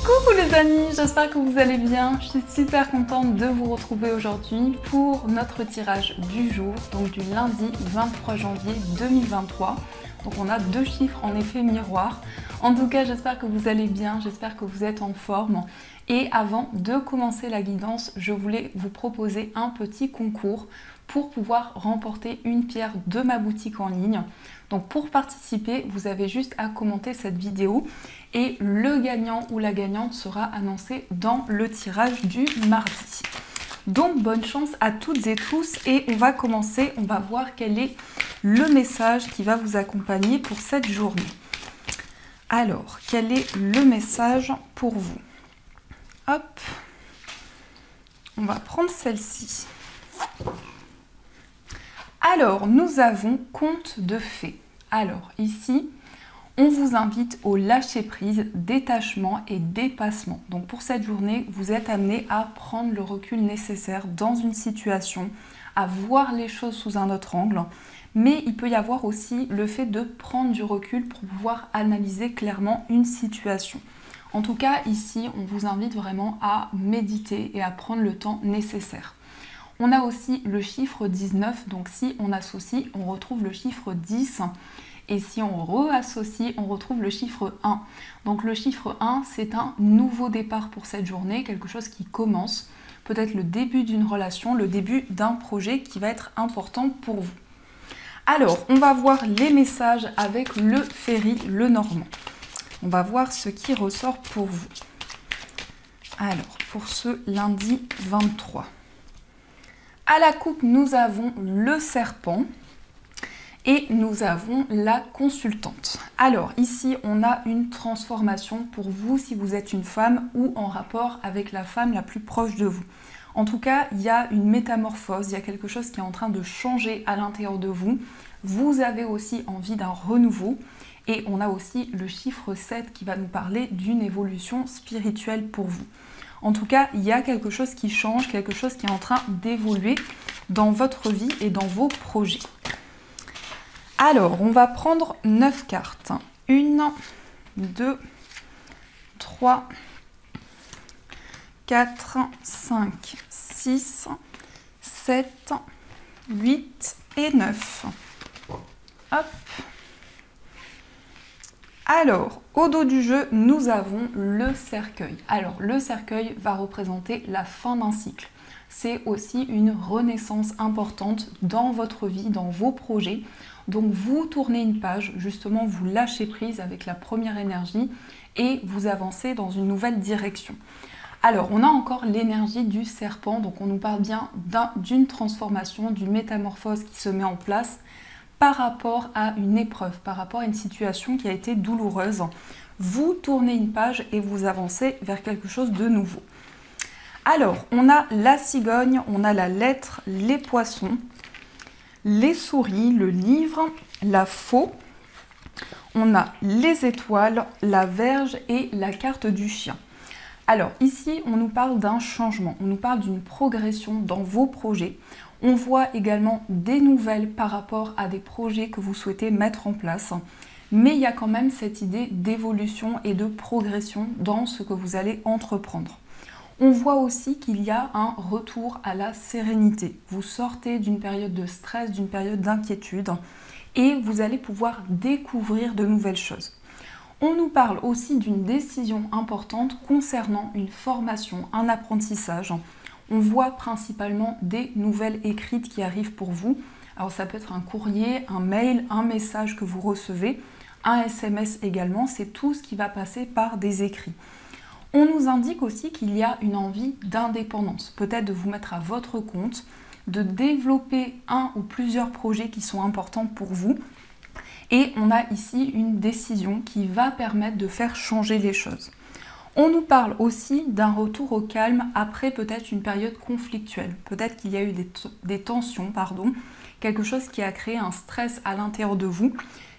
Coucou les amis, j'espère que vous allez bien. Je suis super contente de vous retrouver aujourd'hui pour notre tirage du jour, donc du lundi 23 janvier 2023. Donc on a deux chiffres en effet miroir. En tout cas, j'espère que vous allez bien, j'espère que vous êtes en forme. Et avant de commencer la guidance, je voulais vous proposer un petit concours pour pouvoir remporter une pierre de ma boutique en ligne. Donc pour participer, vous avez juste à commenter cette vidéo et le gagnant ou la gagnante sera annoncé dans le tirage du mardi. Donc bonne chance à toutes et tous et on va commencer, on va voir quel est le message qui va vous accompagner pour cette journée. Alors, quel est le message pour vous? Hop, on va prendre celle-ci. Alors, nous avons conte de fées. Alors, ici, on vous invite au lâcher-prise, détachement et dépassement. Donc, pour cette journée, vous êtes amené à prendre le recul nécessaire dans une situation, à voir les choses sous un autre angle. Mais il peut y avoir aussi le fait de prendre du recul pour pouvoir analyser clairement une situation. En tout cas, ici, on vous invite vraiment à méditer et à prendre le temps nécessaire. On a aussi le chiffre 19, donc si on associe, on retrouve le chiffre 10. Et si on réassocie, on retrouve le chiffre 1. Donc le chiffre 1, c'est un nouveau départ pour cette journée, quelque chose qui commence. Peut-être le début d'une relation, le début d'un projet qui va être important pour vous. Alors, on va voir les messages avec le Ferry, le Normand. On va voir ce qui ressort pour vous. Alors, pour ce lundi 23. À la coupe, nous avons le serpent et nous avons la consultante. Alors ici, on a une transformation pour vous si vous êtes une femme ou en rapport avec la femme la plus proche de vous. En tout cas, il y a une métamorphose, il y a quelque chose qui est en train de changer à l'intérieur de vous. Vous avez aussi envie d'un renouveau et on a aussi le chiffre 7 qui va nous parler d'une évolution spirituelle pour vous. En tout cas, il y a quelque chose qui change, quelque chose qui est en train d'évoluer dans votre vie et dans vos projets. Alors, on va prendre 9 cartes. 1, 2, 3, 4, 5, 6, 7, 8 et 9. Hop. Alors, au dos du jeu, nous avons le cercueil. Alors, le cercueil va représenter la fin d'un cycle. C'est aussi une renaissance importante dans votre vie, dans vos projets. Donc, vous tournez une page, justement, vous lâchez prise avec la première énergie et vous avancez dans une nouvelle direction. Alors, on a encore l'énergie du serpent, donc on nous parle bien d'une transformation, d'une métamorphose qui se met en place par rapport à une épreuve, par rapport à une situation qui a été douloureuse. Vous tournez une page et vous avancez vers quelque chose de nouveau. Alors, on a la cigogne, on a la lettre, les poissons, les souris, le livre, la faux, on a les étoiles, la verge et la carte du chien. Alors ici, on nous parle d'un changement, on nous parle d'une progression dans vos projets. On voit également des nouvelles par rapport à des projets que vous souhaitez mettre en place. Mais il y a quand même cette idée d'évolution et de progression dans ce que vous allez entreprendre. On voit aussi qu'il y a un retour à la sérénité. Vous sortez d'une période de stress, d'une période d'inquiétude et vous allez pouvoir découvrir de nouvelles choses. On nous parle aussi d'une décision importante concernant une formation, un apprentissage. On voit principalement des nouvelles écrites qui arrivent pour vous. Alors ça peut être un courrier, un mail, un message que vous recevez, un SMS également, c'est tout ce qui va passer par des écrits. On nous indique aussi qu'il y a une envie d'indépendance, peut-être de vous mettre à votre compte, de développer un ou plusieurs projets qui sont importants pour vous. Et on a ici une décision qui va permettre de faire changer les choses. On nous parle aussi d'un retour au calme après peut-être une période conflictuelle. Peut-être qu'il y a eu des tensions, quelque chose qui a créé un stress à l'intérieur de vous.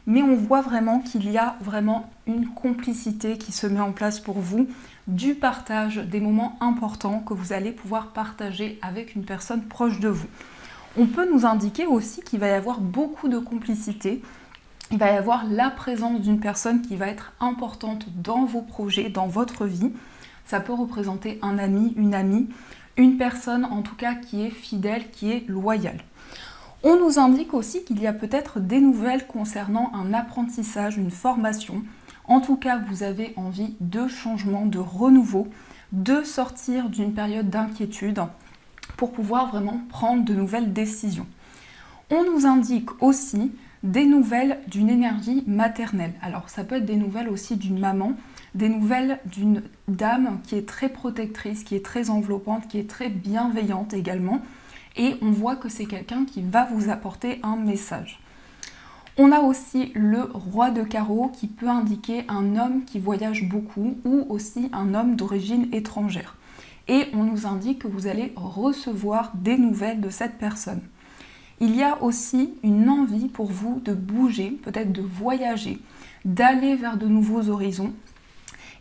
Mais on voit vraiment qu'il y a vraiment une complicité qui se met en place pour vous, du partage, des moments importants que vous allez pouvoir partager avec une personne proche de vous. On peut nous indiquer aussi qu'il va y avoir beaucoup de complicité il va y avoir la présence d'une personne qui va être importante dans vos projets, dans votre vie. Ça peut représenter un ami, une personne en tout cas qui est fidèle, qui est loyale. On nous indique aussi qu'il y a peut-être des nouvelles concernant un apprentissage, une formation. En tout cas, vous avez envie de changement, de renouveau, de sortir d'une période d'inquiétude pour pouvoir vraiment prendre de nouvelles décisions. On nous indique aussi des nouvelles d'une énergie maternelle. Alors ça peut être des nouvelles aussi d'une maman, des nouvelles d'une dame qui est très protectrice, qui est très enveloppante, qui est très bienveillante également. Et on voit que c'est quelqu'un qui va vous apporter un message. On a aussi le roi de carreau qui peut indiquer un homme qui voyage beaucoup ou aussi un homme d'origine étrangère. Et on nous indique que vous allez recevoir des nouvelles de cette personne. Il y a aussi une envie pour vous de bouger, peut-être de voyager, d'aller vers de nouveaux horizons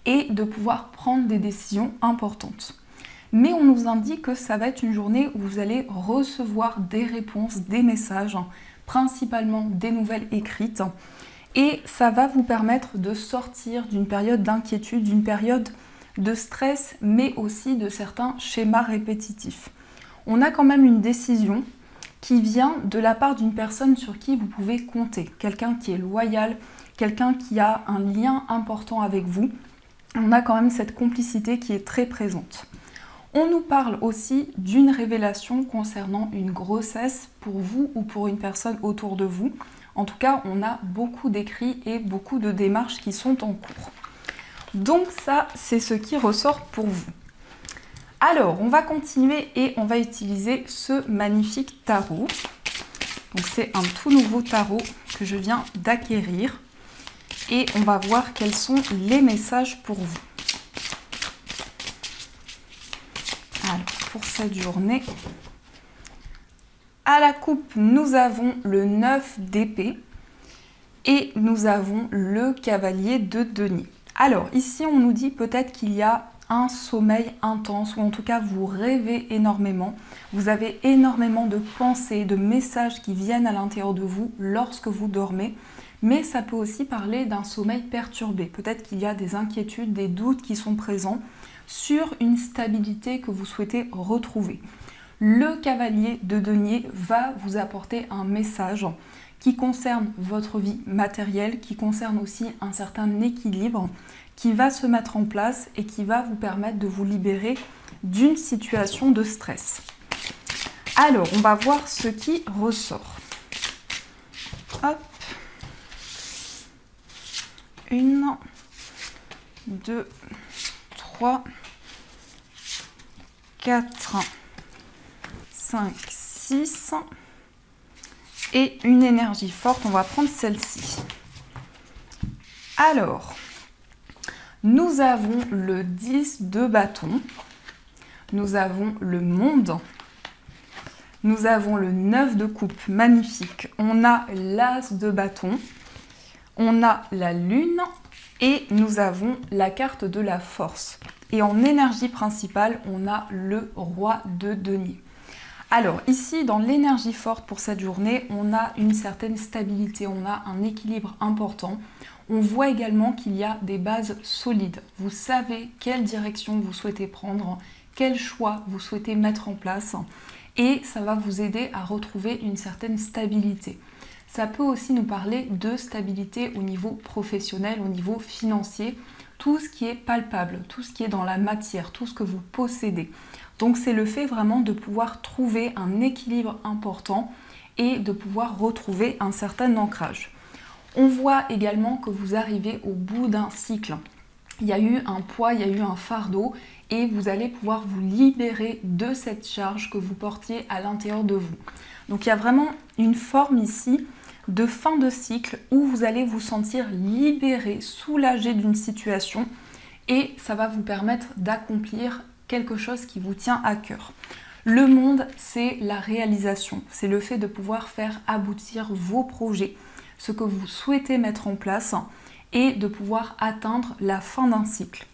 et de pouvoir prendre des décisions importantes. Mais on nous indique que ça va être une journée où vous allez recevoir des réponses, des messages, principalement des nouvelles écrites. Et ça va vous permettre de sortir d'une période d'inquiétude, d'une période de stress, mais aussi de certains schémas répétitifs. On a quand même une décision qui vient de la part d'une personne sur qui vous pouvez compter. Quelqu'un qui est loyal, quelqu'un qui a un lien important avec vous. On a quand même cette complicité qui est très présente. On nous parle aussi d'une révélation concernant une grossesse pour vous ou pour une personne autour de vous. En tout cas, on a beaucoup d'écrits et beaucoup de démarches qui sont en cours. Donc ça, c'est ce qui ressort pour vous. Alors, on va continuer et on va utiliser ce magnifique tarot. Donc c'est un tout nouveau tarot que je viens d'acquérir. Et on va voir quels sont les messages pour vous. Alors, pour cette journée, à la coupe, nous avons le 9 d'épée et nous avons le cavalier de denier. Alors, ici, on nous dit peut-être qu'il y a un sommeil intense, ou en tout cas, vous rêvez énormément. Vous avez énormément de pensées, de messages qui viennent à l'intérieur de vous lorsque vous dormez. Mais ça peut aussi parler d'un sommeil perturbé. Peut-être qu'il y a des inquiétudes, des doutes qui sont présents sur une stabilité que vous souhaitez retrouver. Le cavalier de denier va vous apporter un message qui concerne votre vie matérielle, qui concerne aussi un certain équilibre qui va se mettre en place et qui va vous permettre de vous libérer d'une situation de stress. Alors, on va voir ce qui ressort. Hop. 1, 2, 3, 4, 5, 6 et une énergie forte. On va prendre celle-ci. Alors, nous avons le 10 de bâton, nous avons le monde, nous avons le 9 de coupe, magnifique. On a l'as de bâton, on a la lune et nous avons la carte de la force. Et en énergie principale, on a le roi de denier. Alors ici, dans l'énergie forte pour cette journée, on a une certaine stabilité, on a un équilibre important. On voit également qu'il y a des bases solides. Vous savez quelle direction vous souhaitez prendre, quel choix vous souhaitez mettre en place et ça va vous aider à retrouver une certaine stabilité. Ça peut aussi nous parler de stabilité au niveau professionnel, au niveau financier, tout ce qui est palpable, tout ce qui est dans la matière, tout ce que vous possédez. Donc c'est le fait vraiment de pouvoir trouver un équilibre important et de pouvoir retrouver un certain ancrage. On voit également que vous arrivez au bout d'un cycle. Il y a eu un poids, il y a eu un fardeau et vous allez pouvoir vous libérer de cette charge que vous portiez à l'intérieur de vous. Donc il y a vraiment une forme ici de fin de cycle où vous allez vous sentir libéré, soulagé d'une situation et ça va vous permettre d'accomplir quelque chose qui vous tient à cœur. Le monde, c'est la réalisation, c'est le fait de pouvoir faire aboutir vos projets, ce que vous souhaitez mettre en place et de pouvoir atteindre la fin d'un cycle.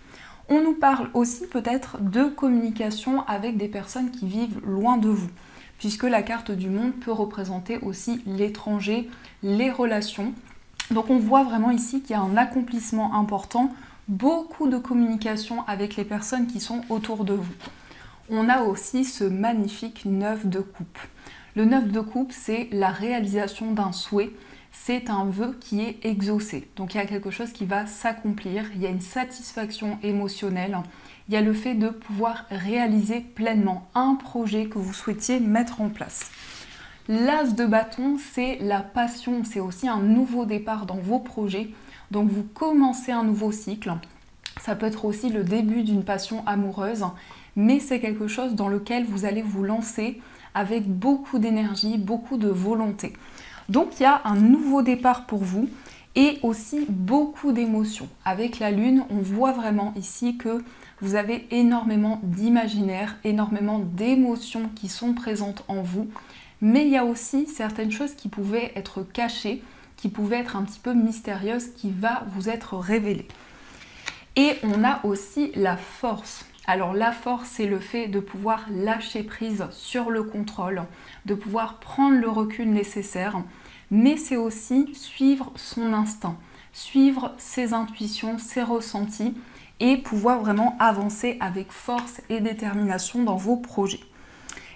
On nous parle aussi peut-être de communication avec des personnes qui vivent loin de vous, puisque la carte du monde peut représenter aussi l'étranger, les relations. Donc on voit vraiment ici qu'il y a un accomplissement important, beaucoup de communication avec les personnes qui sont autour de vous. On a aussi ce magnifique 9 de coupe. Le 9 de coupe, c'est la réalisation d'un souhait, c'est un vœu qui est exaucé. Donc il y a quelque chose qui va s'accomplir, il y a une satisfaction émotionnelle, il y a le fait de pouvoir réaliser pleinement un projet que vous souhaitiez mettre en place. L'as de bâton, c'est la passion, c'est aussi un nouveau départ dans vos projets. Donc vous commencez un nouveau cycle. Ça peut être aussi le début d'une passion amoureuse, mais c'est quelque chose dans lequel vous allez vous lancer avec beaucoup d'énergie, beaucoup de volonté. Donc il y a un nouveau départ pour vous et aussi beaucoup d'émotions. Avec la lune, on voit vraiment ici que vous avez énormément d'imaginaire, énormément d'émotions qui sont présentes en vous. Mais il y a aussi certaines choses qui pouvaient être cachées, qui pouvaient être un petit peu mystérieuses, qui va vous être révélées. Et on a aussi la force. Alors la force, c'est le fait de pouvoir lâcher prise sur le contrôle, de pouvoir prendre le recul nécessaire, mais c'est aussi suivre son instinct, suivre ses intuitions, ses ressentis et pouvoir vraiment avancer avec force et détermination dans vos projets.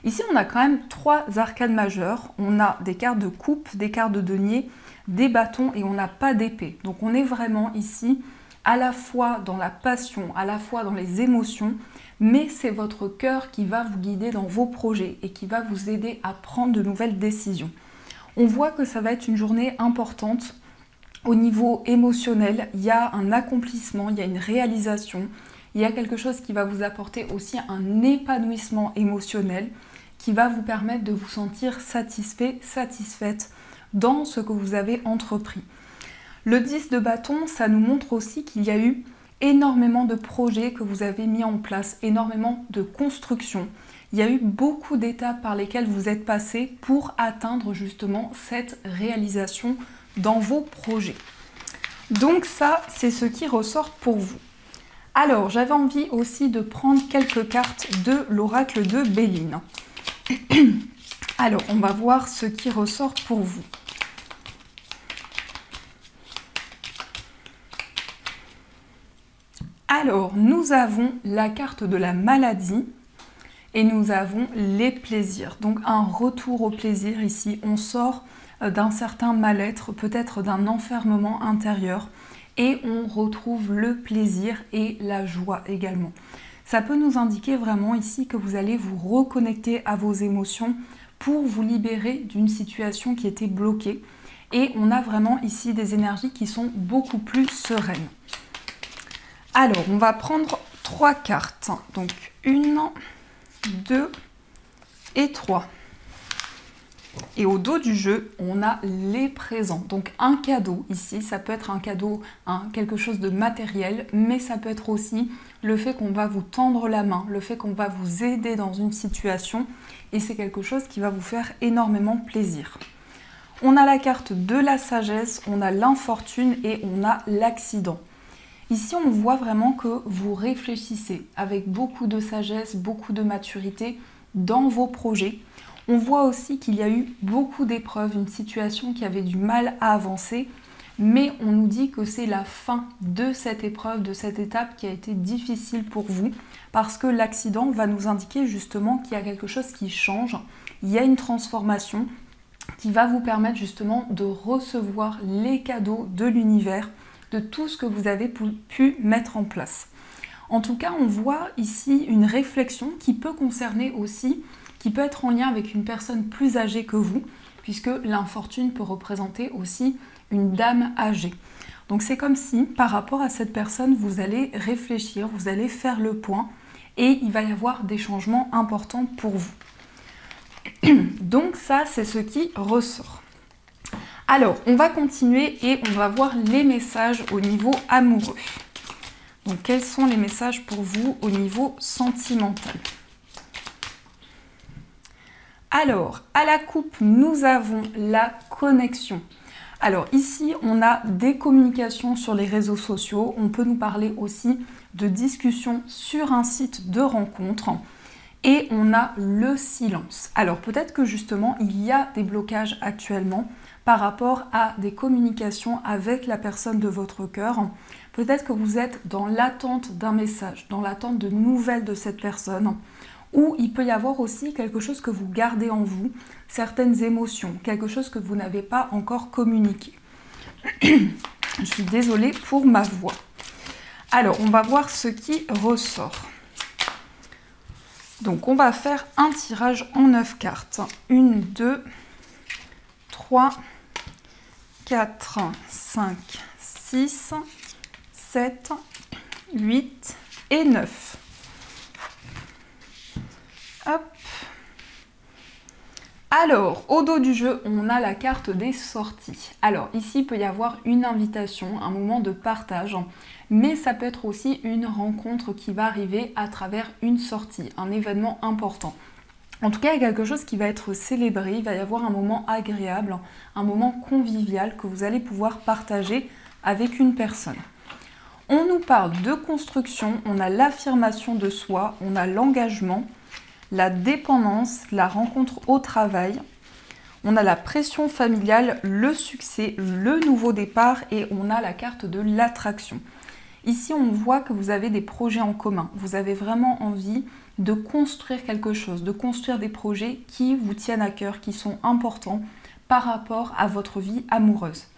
Ici, on a quand même 3 arcades majeures. On a des cartes de coupe, des cartes de denier, des bâtons et on n'a pas d'épée. Donc on est vraiment ici à la fois dans la passion, à la fois dans les émotions, mais c'est votre cœur qui va vous guider dans vos projets et qui va vous aider à prendre de nouvelles décisions. On voit que ça va être une journée importante au niveau émotionnel. Il y a un accomplissement, il y a une réalisation, il y a quelque chose qui va vous apporter aussi un épanouissement émotionnel qui va vous permettre de vous sentir satisfait, satisfaite dans ce que vous avez entrepris. Le 10 de bâton, ça nous montre aussi qu'il y a eu énormément de projets que vous avez mis en place, énormément de construction. Il y a eu beaucoup d'étapes par lesquelles vous êtes passé pour atteindre justement cette réalisation dans vos projets. Donc ça, c'est ce qui ressort pour vous. Alors, j'avais envie aussi de prendre quelques cartes de l'oracle de Béline. Alors, on va voir ce qui ressort pour vous. Alors, nous avons la carte de la maladie et nous avons les plaisirs. Donc, un retour au plaisir ici. On sort d'un certain mal-être, peut-être d'un enfermement intérieur et on retrouve le plaisir et la joie également. Ça peut nous indiquer vraiment ici que vous allez vous reconnecter à vos émotions pour vous libérer d'une situation qui était bloquée. Et on a vraiment ici des énergies qui sont beaucoup plus sereines. Alors, on va prendre 3 cartes. Donc, 1, 2 et 3. Et au dos du jeu, on a les présents. Donc un cadeau ici, ça peut être un cadeau, quelque chose de matériel, mais ça peut être aussi le fait qu'on va vous tendre la main, le fait qu'on va vous aider dans une situation, et c'est quelque chose qui va vous faire énormément plaisir. On a la carte de la sagesse, on a l'infortune et on a l'accident. Ici, on voit vraiment que vous réfléchissez avec beaucoup de sagesse, beaucoup de maturité dans vos projets. On voit aussi qu'il y a eu beaucoup d'épreuves, une situation qui avait du mal à avancer, mais on nous dit que c'est la fin de cette épreuve, de cette étape qui a été difficile pour vous, parce que l'accident va nous indiquer justement qu'il y a quelque chose qui change, il y a une transformation qui va vous permettre justement de recevoir les cadeaux de l'univers, de tout ce que vous avez pu mettre en place. En tout cas, on voit ici une réflexion qui peut concerner aussi, qui peut être en lien avec une personne plus âgée que vous, puisque l'infortune peut représenter aussi une dame âgée. Donc c'est comme si, par rapport à cette personne, vous allez réfléchir, vous allez faire le point, et il va y avoir des changements importants pour vous. Donc ça, c'est ce qui ressort. Alors, on va continuer et on va voir les messages au niveau amoureux. Donc, quels sont les messages pour vous au niveau sentimental ? Alors, à la coupe, nous avons la connexion. Alors ici, on a des communications sur les réseaux sociaux. On peut nous parler aussi de discussions sur un site de rencontre. Et on a le silence. Alors peut-être que justement, il y a des blocages actuellement par rapport à des communications avec la personne de votre cœur. Peut-être que vous êtes dans l'attente d'un message, dans l'attente de nouvelles de cette personne, ou il peut y avoir aussi quelque chose que vous gardez en vous, certaines émotions, quelque chose que vous n'avez pas encore communiqué. Je suis désolée pour ma voix. Alors, on va voir ce qui ressort. Donc, on va faire un tirage en 9 cartes. 1, 2, 3, 4, 5, 6, 7, 8 et 9. Hop. Alors, au dos du jeu, on a la carte des sorties. Alors, ici, il peut y avoir une invitation, un moment de partage, mais ça peut être aussi une rencontre qui va arriver à travers une sortie, un événement important. En tout cas, il y a quelque chose qui va être célébré, il va y avoir un moment agréable, un moment convivial que vous allez pouvoir partager avec une personne. On nous parle de construction, on a l'affirmation de soi, on a l'engagement, la dépendance, la rencontre au travail, on a la pression familiale, le succès, le nouveau départ et on a la carte de l'attraction. Ici, on voit que vous avez des projets en commun. Vous avez vraiment envie de construire quelque chose, de construire des projets qui vous tiennent à cœur, qui sont importants par rapport à votre vie amoureuse.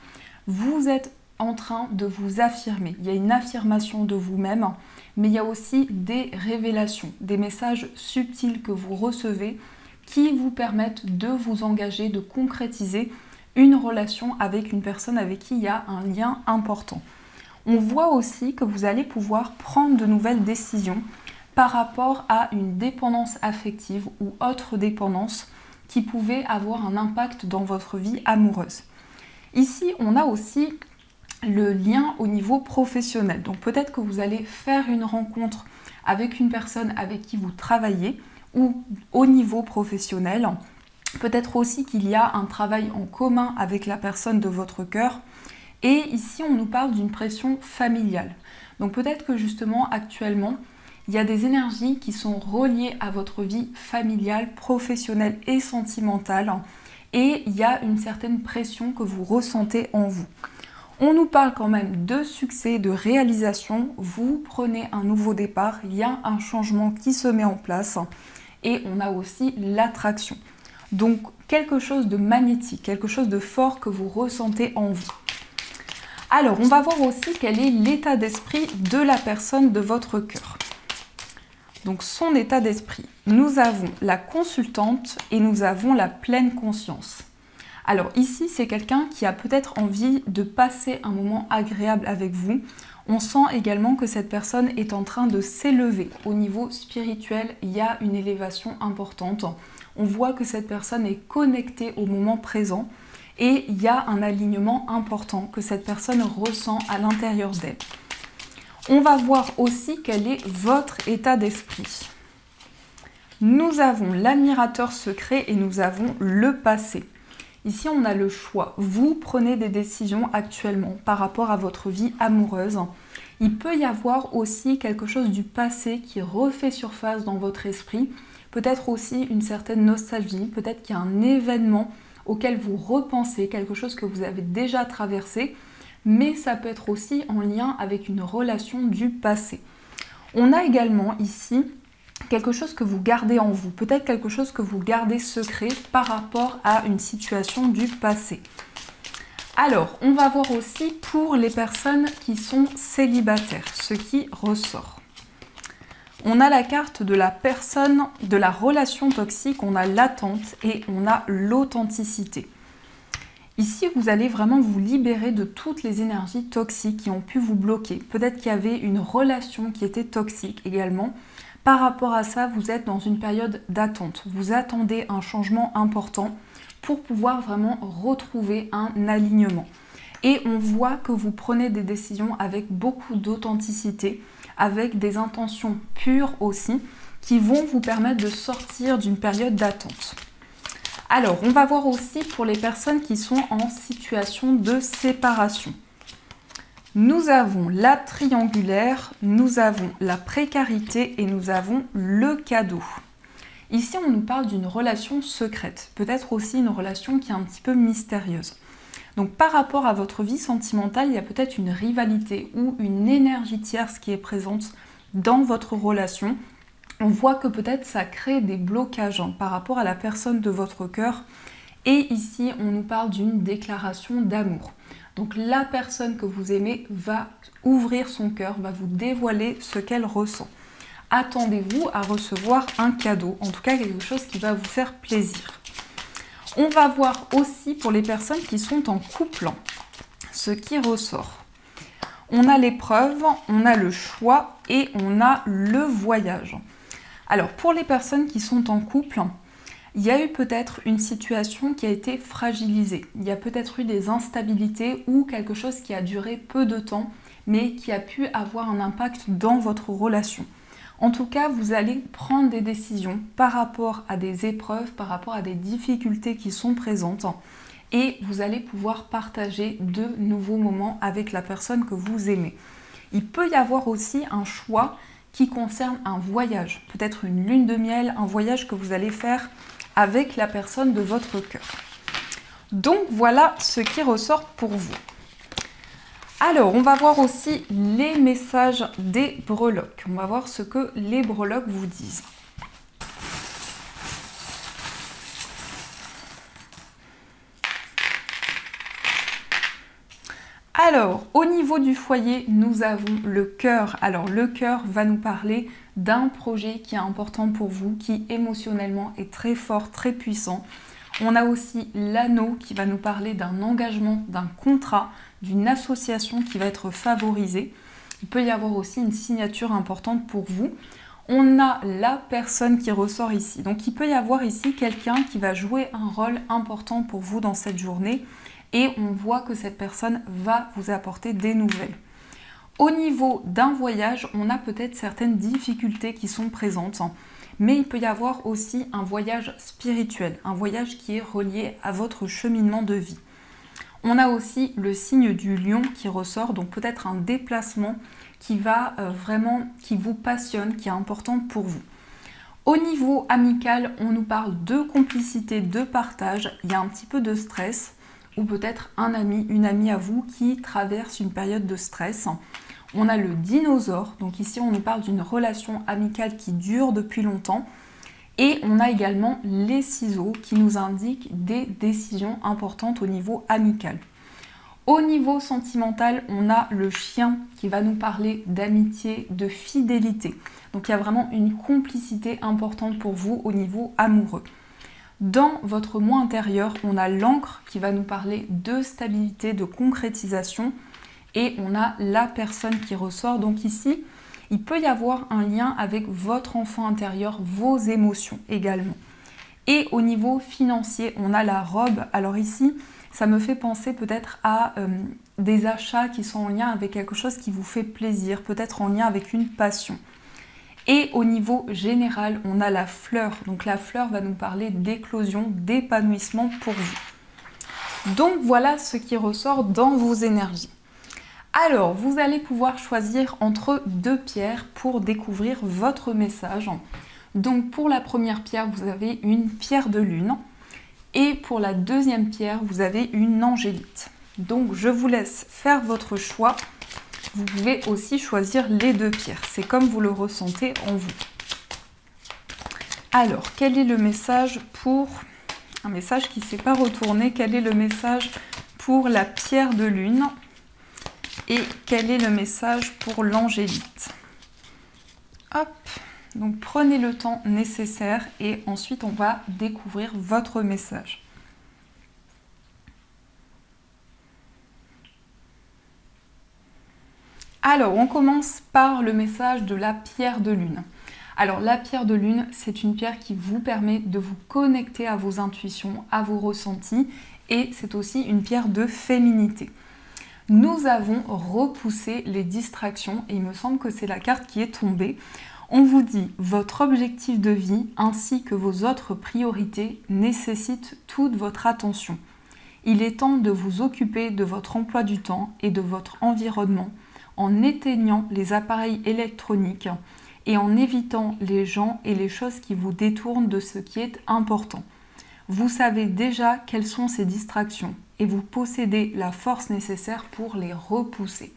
Vous êtes en train de vous affirmer. Il y a une affirmation de vous-même, mais il y a aussi des révélations, des messages subtils que vous recevez qui vous permettent de vous engager, de concrétiser une relation avec une personne avec qui il y a un lien important. On voit aussi que vous allez pouvoir prendre de nouvelles décisions par rapport à une dépendance affective ou autre dépendance qui pouvait avoir un impact dans votre vie amoureuse. Ici, on a aussi le lien au niveau professionnel. Donc peut-être que vous allez faire une rencontre avec une personne avec qui vous travaillez ou au niveau professionnel. Peut-être aussi qu'il y a un travail en commun avec la personne de votre cœur. Et ici, on nous parle d'une pression familiale. Donc peut-être que justement, actuellement, il y a des énergies qui sont reliées à votre vie familiale, professionnelle et sentimentale. Et il y a une certaine pression que vous ressentez en vous. On nous parle quand même de succès, de réalisation. Vous prenez un nouveau départ, il y a un changement qui se met en place. Et on a aussi l'attraction. Donc quelque chose de magnétique, quelque chose de fort que vous ressentez en vous. Alors, on va voir aussi quel est l'état d'esprit de la personne de votre cœur. Donc, son état d'esprit. Nous avons la consultante et nous avons la pleine conscience. Alors ici, c'est quelqu'un qui a peut-être envie de passer un moment agréable avec vous. On sent également que cette personne est en train de s'élever. Au niveau spirituel, il y a une élévation importante. On voit que cette personne est connectée au moment présent. Et il y a un alignement important que cette personne ressent à l'intérieur d'elle. On va voir aussi quel est votre état d'esprit. Nous avons l'admirateur secret et nous avons le passé. Ici, on a le choix. Vous prenez des décisions actuellement par rapport à votre vie amoureuse. Il peut y avoir aussi quelque chose du passé qui refait surface dans votre esprit. Peut-être aussi une certaine nostalgie. Peut-être qu'il y a un événement auquel vous repensez, quelque chose que vous avez déjà traversé, mais ça peut être aussi en lien avec une relation du passé. On a également ici quelque chose que vous gardez en vous, peut-être quelque chose que vous gardez secret par rapport à une situation du passé. Alors, on va voir aussi pour les personnes qui sont célibataires, ce qui ressort. On a la carte de la personne, de la relation toxique, on a l'attente et on a l'authenticité. Ici, vous allez vraiment vous libérer de toutes les énergies toxiques qui ont pu vous bloquer. Peut-être qu'il y avait une relation qui était toxique également. Par rapport à ça, vous êtes dans une période d'attente. Vous attendez un changement important pour pouvoir vraiment retrouver un alignement. Et on voit que vous prenez des décisions avec beaucoup d'authenticité, avec des intentions pures aussi, qui vont vous permettre de sortir d'une période d'attente. Alors, on va voir aussi pour les personnes qui sont en situation de séparation. Nous avons la triangulaire, nous avons la précarité et nous avons le cadeau. Ici, on nous parle d'une relation secrète, peut-être aussi une relation qui est un petit peu mystérieuse. Donc par rapport à votre vie sentimentale, il y a peut-être une rivalité ou une énergie tierce qui est présente dans votre relation. On voit que peut-être ça crée des blocages par rapport à la personne de votre cœur. Et ici, on nous parle d'une déclaration d'amour. Donc la personne que vous aimez va ouvrir son cœur, va vous dévoiler ce qu'elle ressent. Attendez-vous à recevoir un cadeau, en tout cas quelque chose qui va vous faire plaisir. On va voir aussi pour les personnes qui sont en couple ce qui ressort. On a l'épreuve, on a le choix et on a le voyage. Alors pour les personnes qui sont en couple, il y a eu peut-être une situation qui a été fragilisée. Il y a peut-être eu des instabilités ou quelque chose qui a duré peu de temps, mais qui a pu avoir un impact dans votre relation. En tout cas, vous allez prendre des décisions par rapport à des épreuves, par rapport à des difficultés qui sont présentes et vous allez pouvoir partager de nouveaux moments avec la personne que vous aimez. Il peut y avoir aussi un choix qui concerne un voyage, peut-être une lune de miel, un voyage que vous allez faire avec la personne de votre cœur. Donc voilà ce qui ressort pour vous. Alors, on va voir aussi les messages des breloques. On va voir ce que les breloques vous disent. Alors, au niveau du foyer, nous avons le cœur. Alors, le cœur va nous parler d'un projet qui est important pour vous, qui émotionnellement est très fort, très puissant. On a aussi l'anneau qui va nous parler d'un engagement, d'un contrat, d'une association qui va être favorisée. Il peut y avoir aussi une signature importante pour vous. On a la personne qui ressort ici. Donc il peut y avoir ici quelqu'un qui va jouer un rôle important pour vous dans cette journée et on voit que cette personne va vous apporter des nouvelles. Au niveau d'un voyage, on a peut-être certaines difficultés qui sont présentes. Mais il peut y avoir aussi un voyage spirituel, un voyage qui est relié à votre cheminement de vie. On a aussi le signe du lion qui ressort, donc peut-être un déplacement qui va qui vous passionne, qui est important pour vous. Au niveau amical, on nous parle de complicité, de partage, il y a un petit peu de stress, ou peut-être un ami, une amie à vous qui traverse une période de stress. On a le dinosaure, donc ici on nous parle d'une relation amicale qui dure depuis longtemps. Et on a également les ciseaux qui nous indiquent des décisions importantes au niveau amical. Au niveau sentimental, on a le chien qui va nous parler d'amitié, de fidélité. Donc il y a vraiment une complicité importante pour vous au niveau amoureux. Dans votre moi intérieur, on a l'encre qui va nous parler de stabilité, de concrétisation. Et on a la personne qui ressort. Donc ici, il peut y avoir un lien avec votre enfant intérieur, vos émotions également. Et au niveau financier, on a la robe. Alors ici, ça me fait penser peut-être à des achats qui sont en lien avec quelque chose qui vous fait plaisir, peut-être en lien avec une passion. Et au niveau général, on a la fleur. Donc la fleur va nous parler d'éclosion, d'épanouissement pour vous. Donc voilà ce qui ressort dans vos énergies. Alors, vous allez pouvoir choisir entre deux pierres pour découvrir votre message. Donc, pour la première pierre, vous avez une pierre de lune. Et pour la deuxième pierre, vous avez une angélite. Donc, je vous laisse faire votre choix. Vous pouvez aussi choisir les deux pierres. C'est comme vous le ressentez en vous. Alors, quel est le message pour... Un message qui ne s'est pas retourné. Quel est le message pour la pierre de lune ? Et quel est le message pour l'angélite? Hop, donc prenez le temps nécessaire et ensuite on va découvrir votre message. Alors, on commence par le message de la pierre de lune. Alors, la pierre de lune, c'est une pierre qui vous permet de vous connecter à vos intuitions, à vos ressentis et c'est aussi une pierre de féminité. Nous avons repoussé les distractions et il me semble que c'est la carte qui est tombée. On vous dit votre objectif de vie ainsi que vos autres priorités nécessitent toute votre attention. Il est temps de vous occuper de votre emploi du temps et de votre environnement en éteignant les appareils électroniques et en évitant les gens et les choses qui vous détournent de ce qui est important. Vous savez déjà quelles sont ces distractions et vous possédez la force nécessaire pour les repousser.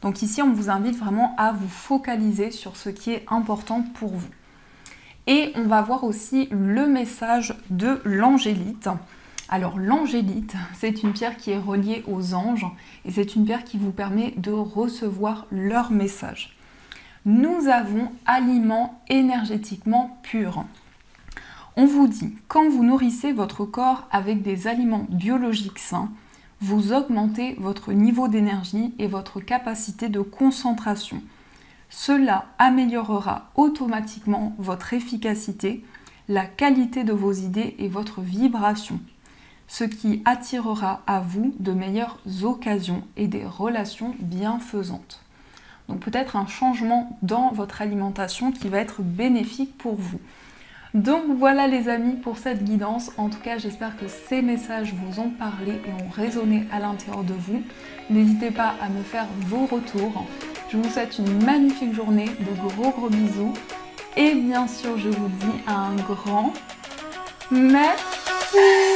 Donc ici, on vous invite vraiment à vous focaliser sur ce qui est important pour vous. Et on va voir aussi le message de l'angélite. Alors l'angélite, c'est une pierre qui est reliée aux anges et c'est une pierre qui vous permet de recevoir leur message. Nous avons aliments énergétiquement purs. On vous dit, quand vous nourrissez votre corps avec des aliments biologiques sains, vous augmentez votre niveau d'énergie et votre capacité de concentration. Cela améliorera automatiquement votre efficacité, la qualité de vos idées et votre vibration, ce qui attirera à vous de meilleures occasions et des relations bienfaisantes. Donc peut-être un changement dans votre alimentation qui va être bénéfique pour vous. Donc voilà les amis pour cette guidance. En tout cas, j'espère que ces messages vous ont parlé et ont résonné à l'intérieur de vous. N'hésitez pas à me faire vos retours. Je vous souhaite une magnifique journée, de gros bisous. Et bien sûr, je vous dis un grand merci.